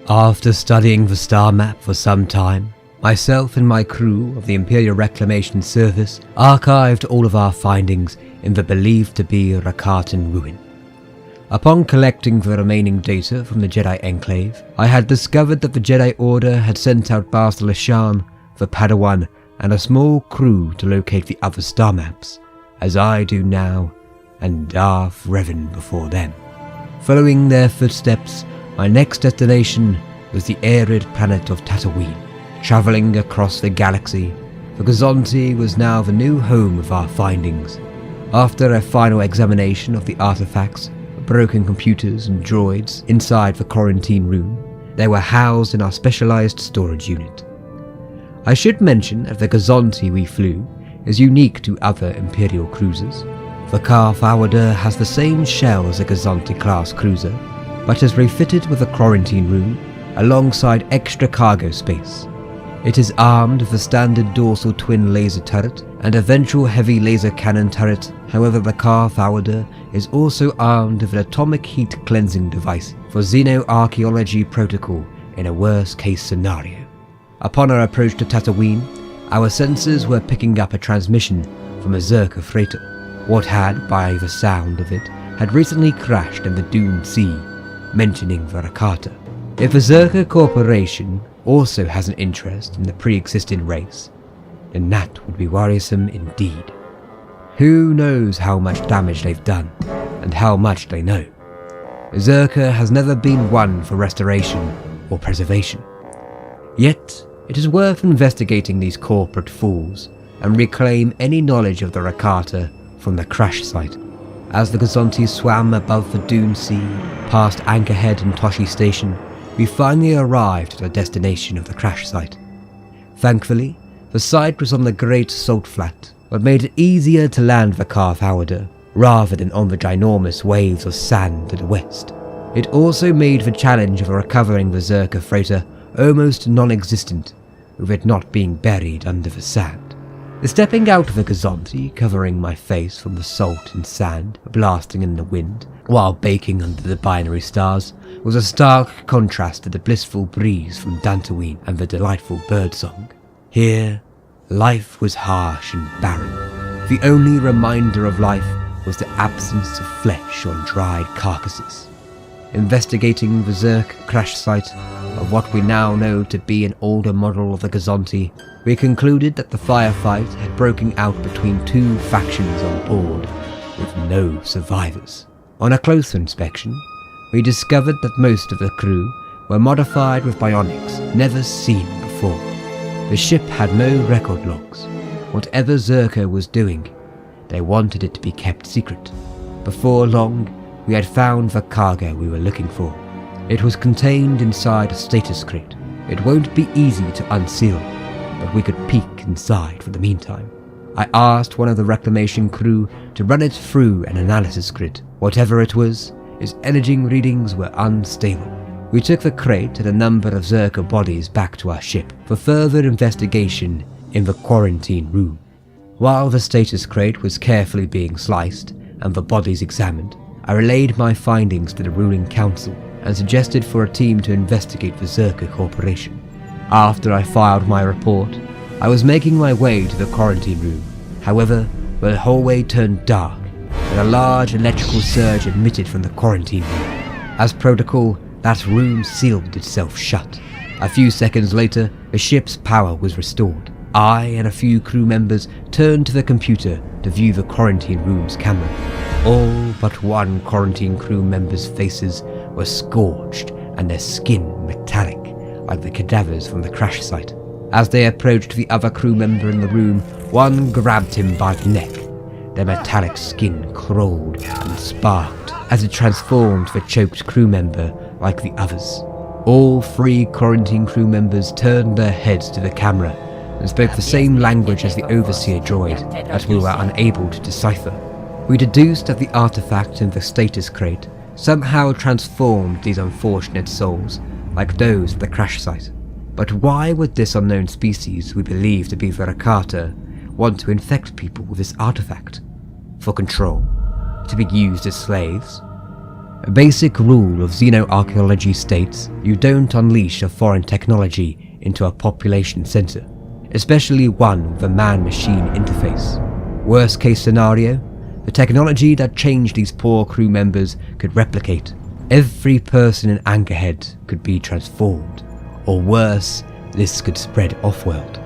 After studying the star map for some time, myself and my crew of the Imperial Reclamation Service archived all of our findings in the believed to be Rakatan ruin. Upon collecting the remaining data from the Jedi Enclave, I had discovered that the Jedi Order had sent out Barlex, the Padawan, and a small crew to locate the other star maps, as I do now, and Darth Revan before them. Following their footsteps, my next destination was the arid planet of Tatooine. Travelling across the galaxy, the Gozonti was now the new home of our findings. After a final examination of the artifacts, broken computers and droids inside the quarantine room, they were housed in our specialised storage unit. I should mention that the Gozonti we flew is unique to other Imperial cruisers. The Car-Forwarder has the same shell as a Gozanti-Class cruiser, but is refitted with a quarantine room alongside extra cargo space. It is armed with a standard dorsal twin laser turret and a ventral heavy laser cannon turret. However, the Car-Forwarder is also armed with an atomic heat cleansing device for xenoarchaeology protocol in a worst case scenario. Upon our approach to Tatooine, our sensors were picking up a transmission from a Zerka freighter. What had, by the sound of it, had recently crashed in the Dune Sea, mentioning the Rakata. If the Zerka Corporation also has an interest in the pre-existing race, then that would be worrisome indeed. Who knows how much damage they've done, and how much they know. Zerka has never been one for restoration or preservation. Yet, it is worth investigating these corporate fools and reclaim any knowledge of the Rakata from the crash site. As the Gozonti swam above the Dune Sea, past Anchorhead and Toshi Station, we finally arrived at the destination of the crash site. Thankfully, the site was on the Great Salt Flat, what made it easier to land the Car-Forwarder, rather than on the ginormous waves of sand to the west. It also made the challenge of recovering the Zerka freighter almost non-existent, with it not being buried under the sand. The stepping out of the Gozonti, covering my face from the salt and sand blasting in the wind, while baking under the binary stars, was a stark contrast to the blissful breeze from Tatooine and the delightful birdsong. Here, life was harsh and barren. The only reminder of life was the absence of flesh on dried carcasses. Investigating the Zerk crash site of what we now know to be an older model of the Gozonti, we concluded that the firefight had broken out between two factions on board, with no survivors. On a closer inspection, we discovered that most of the crew were modified with bionics never seen before. The ship had no record logs. Whatever Zerka was doing, they wanted it to be kept secret. Before long, we had found the cargo we were looking for. It was contained inside a status crate. It won't be easy to unseal, but we could peek inside for the meantime. I asked one of the reclamation crew to run it through an analysis grid. Whatever it was, its imaging readings were unstable. We took the crate and a number of Zerka bodies back to our ship for further investigation in the quarantine room. While the status crate was carefully being sliced and the bodies examined, I relayed my findings to the ruling council and suggested for a team to investigate the Zerka Corporation. After I filed my report, I was making my way to the quarantine room. However, the hallway turned dark and a large electrical surge emitted from the quarantine room. As protocol, that room sealed itself shut. A few seconds later, the ship's power was restored. I and a few crew members turned to the computer to view the quarantine room's camera. All but one quarantine crew member's faces were scorched and their skin metallic, like the cadavers from the crash site. As they approached the other crew member in the room, one grabbed him by the neck. Their metallic skin crawled and sparked as it transformed the choked crew member like the others. All three quarantine crew members turned their heads to the camera and spoke the same language as the overseer droid that we were unable to decipher. We deduced that the artifact in the status crate somehow transformed these unfortunate souls like those at the crash site. But why would this unknown species we believe to be the Rakata want to infect people with this artifact? For control? To be used as slaves? A basic rule of xenoarchaeology states you don't unleash a foreign technology into a population center, especially one with a man-machine interface. Worst case scenario, the technology that changed these poor crew members could replicate. Every person in Anchorhead could be transformed, or worse, this could spread off-world.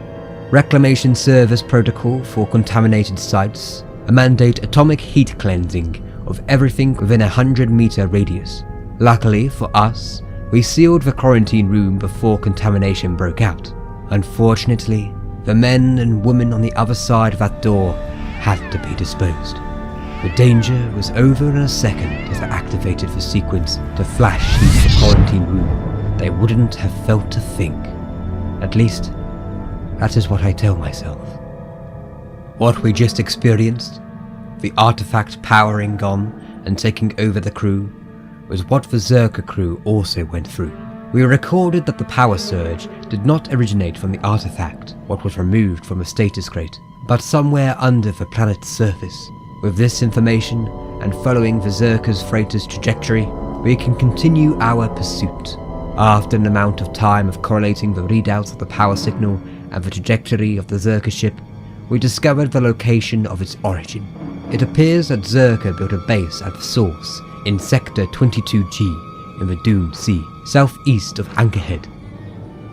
Reclamation Service protocol for contaminated sites, a mandate atomic heat cleansing of everything within a 100-meter radius. Luckily for us, we sealed the quarantine room before contamination broke out. Unfortunately, the men and women on the other side of that door had to be disposed. The danger was over in a second as I activated the sequence to flash into the quarantine room. They wouldn't have felt a thing. At least, that is what I tell myself. What we just experienced, the artifact powering on and taking over the crew, was what the Zerka crew also went through. We recorded that the power surge did not originate from the artifact, what was removed from a status crate, but somewhere under the planet's surface. With this information, and following the Zerka's freighter's trajectory, we can continue our pursuit. After an amount of time of correlating the readouts of the power signal and the trajectory of the Zerka ship, we discovered the location of its origin. It appears that Zerka built a base at the source in Sector 22G in the Dune Sea, southeast of Anchorhead.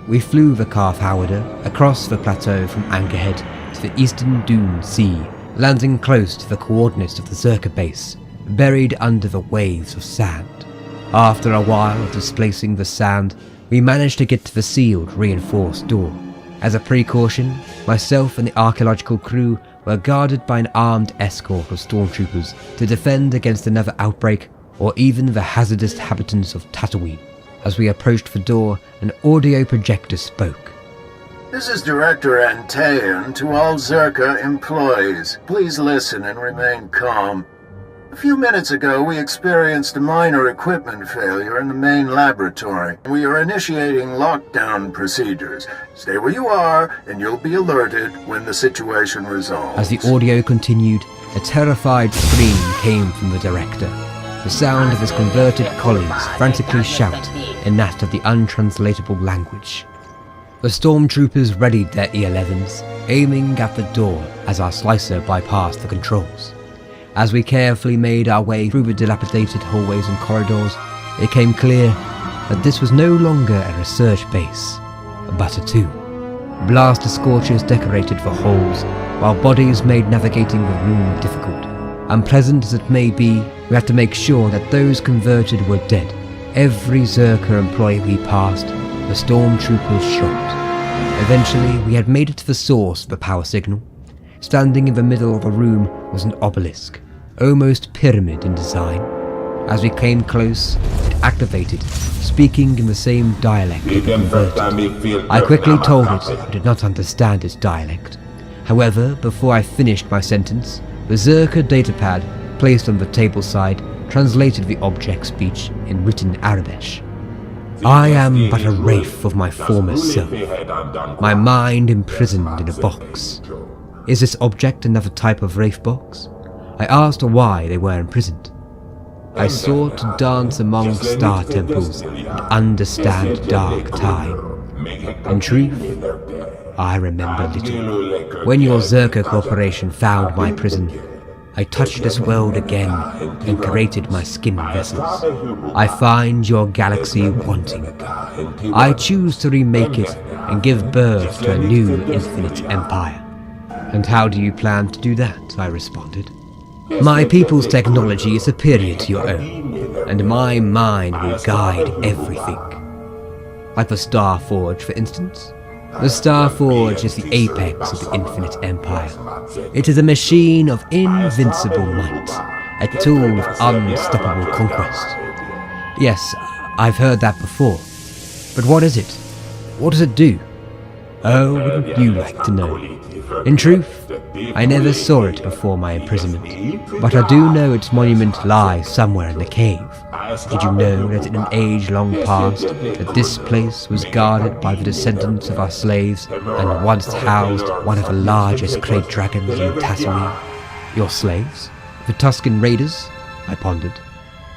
We flew the Calf Howarder across the plateau from Anchorhead to the eastern Dune Sea, landing close to the coordinates of the Zerka base, buried under the waves of sand. After a while of displacing the sand, we managed to get to the sealed, reinforced door. As a precaution, myself and the archaeological crew were guarded by an armed escort of stormtroopers to defend against another outbreak or even the hazardous inhabitants of Tatooine. As we approached the door, an audio projector spoke. This is Director Antayen to all Zerka employees. Please listen and remain calm. A few minutes ago, we experienced a minor equipment failure in the main laboratory. We are initiating lockdown procedures. Stay where you are, and you'll be alerted when the situation resolves. As the audio continued, a terrified scream came from the Director. The sound of his converted colleagues frantically shout in that of the untranslatable language. The stormtroopers readied their E-11s, aiming at the door as our slicer bypassed the controls. As we carefully made our way through the dilapidated hallways and corridors, it became clear that this was no longer a research base, but a tomb. Blaster scorches decorated the halls, while bodies made navigating the room difficult. Unpleasant as it may be, we had to make sure that those converted were dead. Every Zerka employee we passed, the stormtroopers shot. Eventually, we had made it to the source of the power signal. Standing in the middle of the room was an obelisk, almost pyramid in design. As we came close, it activated, speaking in the same dialect it converted. I quickly told it I did not understand its dialect. However, before I finished my sentence, the Zerka datapad, placed on the table side, translated the object's speech in written Arabic. I am but a wraith of my former self, my mind imprisoned in a box. Is this object another type of wraith box? I asked why they were imprisoned. I sought to dance among star temples and understand dark time. In truth, I remember little. When your Zerka Corporation found my prison, I touched this world again and created my skin vessels. I find your galaxy wanting. I choose to remake it and give birth to a new infinite empire. And how do you plan to do that? I responded. My people's technology is superior to your own, and my mind will guide everything. Like the Star Forge, for instance. The Star Forge is the apex of the infinite empire. It is a machine of invincible might, a tool of unstoppable conquest. Yes, I've heard that before. But what is it? What does it do? Oh, wouldn't you like to know? In truth, I never saw it before my imprisonment, but I do know its monument lies somewhere in the cave. Did you know that in an age long past, that this place was guarded by the descendants of our slaves and once housed one of the largest crate dragons in Tatooine? Your slaves? The Tusken Raiders? I pondered.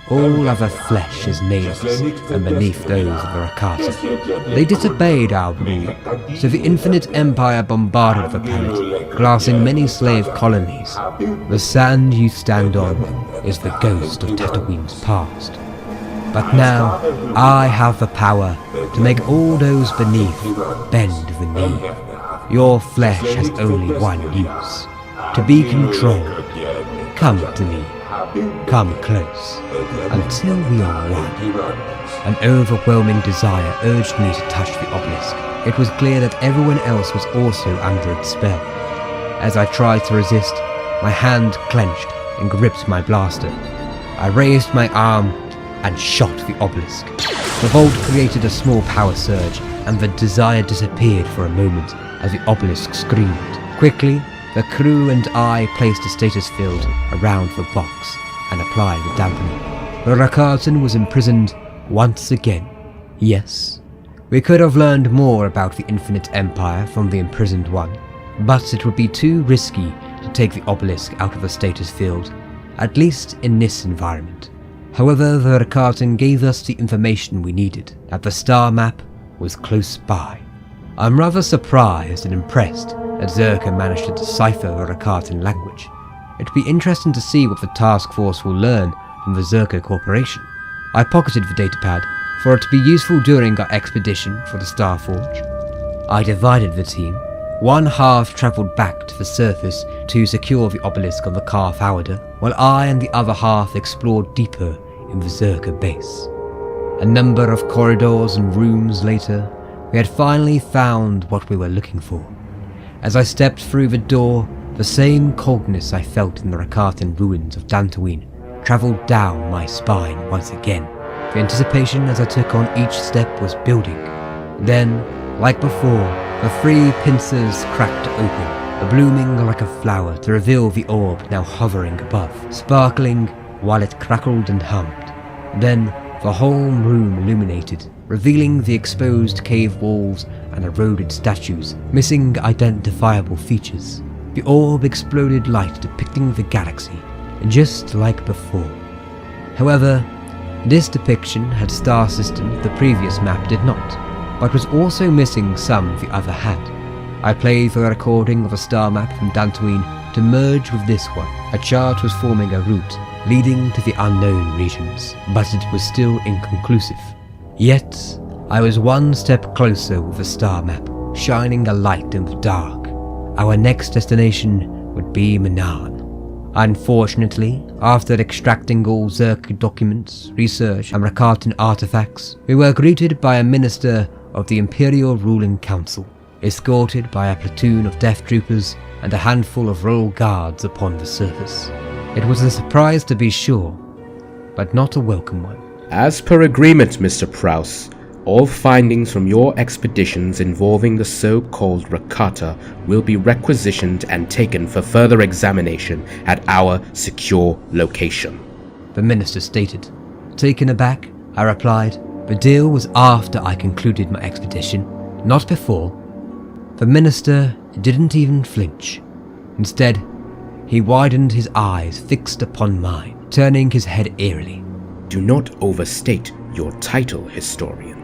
All other flesh is nameless and beneath those of the Rakata. They disobeyed our rule, so the Infinite Empire bombarded the planet, glassing many slave colonies. The sand you stand on is the ghost of Tatooine's past. But now, I have the power to make all those beneath bend the knee. Your flesh has only one use, to be controlled. Come to me. Come close, until we are one. An overwhelming desire urged me to touch the obelisk. It was clear that everyone else was also under its spell. As I tried to resist, my hand clenched and gripped my blaster. I raised my arm and shot the obelisk. The bolt created a small power surge, and the desire disappeared for a moment as the obelisk screamed. Quickly, the crew and I placed a status field around the box and applied the dampener. The Rakatan was imprisoned once again. Yes, we could have learned more about the Infinite Empire from the imprisoned one, but it would be too risky to take the obelisk out of the status field, at least in this environment. However, the Rakatan gave us the information we needed, that the star map was close by. I'm rather surprised and impressed that Zerka managed to decipher the Rakatan language. It'd be interesting to see what the task force will learn from the Zerka Corporation. I pocketed the datapad for it to be useful during our expedition for the Star Forge. I divided the team. One half travelled back to the surface to secure the obelisk on the Karth Howder, while I and the other half explored deeper in the Zerka base. A number of corridors and rooms later, we had finally found what we were looking for. As I stepped through the door, the same coldness I felt in the Rakatan ruins of Tatooine travelled down my spine once again. The anticipation as I took on each step was building. Then, like before, the three pincers cracked open, blooming like a flower to reveal the orb now hovering above, sparkling while it crackled and hummed. Then, the whole room illuminated, revealing the exposed cave walls and eroded statues, missing identifiable features. The orb exploded light depicting the galaxy, just like before. However, this depiction had star systems the previous map did not, but was also missing some the other had. I played the recording of a star map from Tatooine to merge with this one. A chart was forming a route leading to the unknown regions, but it was still inconclusive. Yet, I was one step closer with the star map, shining a light in the dark. Our next destination would be Manan. Unfortunately, after extracting all Zerka documents, research and Rakatan artifacts, we were greeted by a minister of the Imperial Ruling Council, escorted by a platoon of death troopers and a handful of royal guards upon the surface. It was a surprise to be sure, but not a welcome one. As per agreement, Mr. Prowse, all findings from your expeditions involving the so-called Rakata will be requisitioned and taken for further examination at our secure location, the minister stated. Taken aback, I replied, the deal was after I concluded my expedition, not before. The minister didn't even flinch. Instead, he widened his eyes fixed upon mine, turning his head eerily. Do not overstate your title, historian.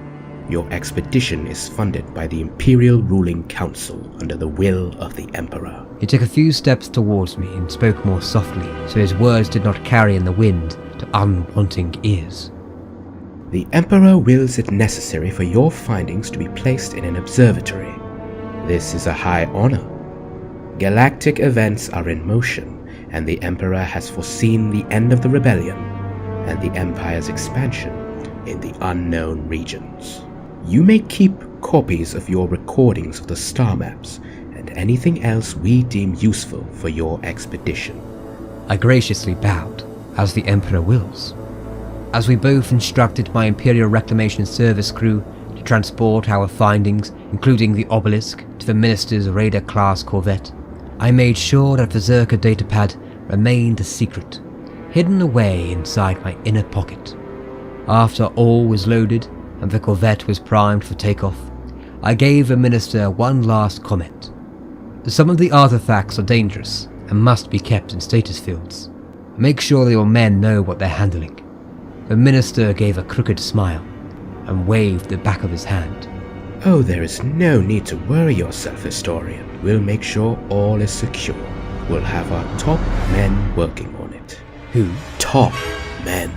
Your expedition is funded by the Imperial Ruling Council under the will of the Emperor. He took a few steps towards me and spoke more softly, so his words did not carry in the wind to unwanting ears. The Emperor wills it necessary for your findings to be placed in an observatory. This is a high honor. Galactic events are in motion, and the Emperor has foreseen the end of the rebellion and the Empire's expansion in the unknown regions. You may keep copies of your recordings of the star maps and anything else we deem useful for your expedition. I graciously bowed, as the Emperor wills. As we both instructed my Imperial Reclamation Service crew to transport our findings, including the obelisk, to the Minister's Raider class corvette, I made sure that the Zerka datapad remained a secret, hidden away inside my inner pocket. After all was loaded and the corvette was primed for takeoff, I gave the minister one last comment. Some of the artifacts are dangerous and must be kept in status fields. Make sure your men know what they're handling. The minister gave a crooked smile and waved the back of his hand. Oh, there is no need to worry yourself, Historian. We'll make sure all is secure. We'll have our top men working on it. Who? Top men.